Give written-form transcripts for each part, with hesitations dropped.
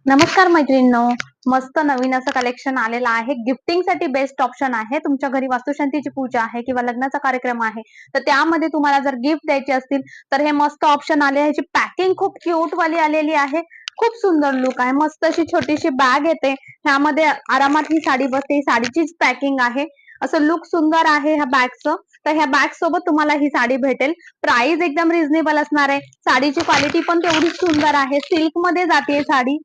नमस्कार मैत्रिणींनो, मस्त नवीन असं कलेक्शन आलेलं आहे. गिफ्टिंग साठी बेस्ट ऑप्शन आहे. तुमच्या घरी वास्तुशांतीची पूजा आहे किंवा लग्नाचा कार्यक्रम आहे, तर त्यामध्ये तुम्हाला जर गिफ्ट द्यायचे असतील तर हे मस्त ऑप्शन आले. ह्याची पॅकिंग खूप क्यूट वाली आलेली आहे. खूप सुंदर लुक आहे. मस्त अशी छोटीशी बॅग येते. ह्यामध्ये आरामात ही साडी बसते. ही साडीचीच पॅकिंग आहे. असं लुक सुंदर आहे ह्या बॅगचं. तर ह्या बॅग सोबत तुम्हाला ही साडी भेटेल. प्राइस एकदम रिझनेबल असणार आहे. साडीची क्वालिटी पण तेवढीच सुंदर आहे. सिल्क मध्ये जाते साडी.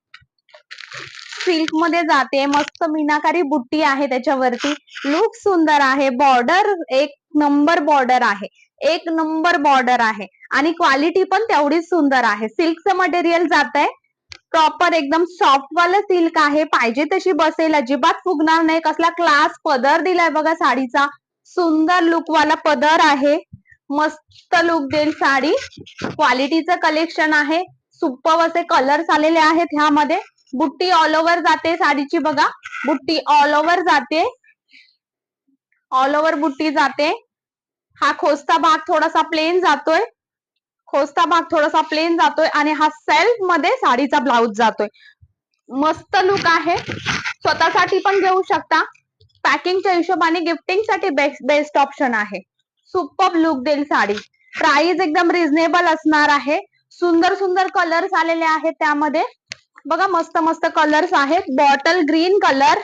सिल्क मध्ये जाते. मस्त मीनाकारी बुट्टी आहे त्याच्यावरती. लुक सुंदर आहे. बॉर्डर एक नंबर बॉर्डर आहे. एक नंबर बॉर्डर आहे आणि क्वालिटी पण तेवढीच सुंदर आहे. सिल्कचं मटेरियल जात आहे. प्रॉपर एकदम सॉफ्ट वाला सिल्क आहे. पाहिजे तशी बसेल, अजिबात फुगणार नाही. कसला क्लास पदर दिलाय बघा साडीचा. सुंदर लुक वाला पदर आहे. मस्त लुक देईल साडी. क्वालिटीचं कलेक्शन आहे. सुपर असे कलर्स आलेले आहेत ह्यामध्ये. बुट्टी ऑल ओव्हर जाते साडीची बघा. बुट्टी ऑल ओव्हर जाते. ऑल ओव्हर बुट्टी जाते. हा खोस्ता भाग थोडासा प्लेन जातोय. खोस्ता भाग थोडासा प्लेन जातोय आणि हा सेल्फ मध्ये साडीचा ब्लाउज जातोय. मस्त लुक आहे. स्वतःसाठी पण घेऊ शकता. पॅकिंगच्या हिशोबाने गिफ्टिंग साठी बेस्ट ऑप्शन आहे. सुपर लुक देईल साडी. प्राइस एकदम रिझनेबल असणार आहे. सुंदर सुंदर कलर्स आलेले आहेत त्यामध्ये बघा. मस्त मस्त कलर्स आहेत. बॉटल ग्रीन कलर,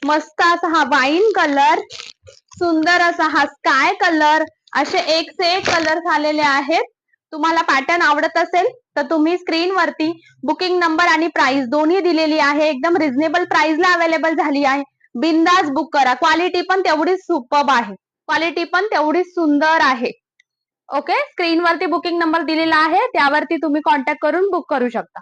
मस्त असा हा वाईन कलर, सुंदर असा हा स्काय कलर, असे एक से एक कलर्स आलेले आहेत. तुम्हाला पॅटर्न आवडत असेल तर तुम्ही स्क्रीनवरती बुकिंग नंबर आणि प्राइस दोन्ही दिलेली आहे. एकदम रिझनेबल प्राइसला अवेलेबल झाली आहे. बिंदास बुक करा. क्वालिटी पण तेवढीच सुपर्ब आहे. क्वालिटी पण तेवढीच सुंदर आहे. ओके, स्क्रीनवरती बुकिंग नंबर दिलेला आहे, त्यावरती तुम्ही कॉन्टॅक्ट करून बुक करू शकता.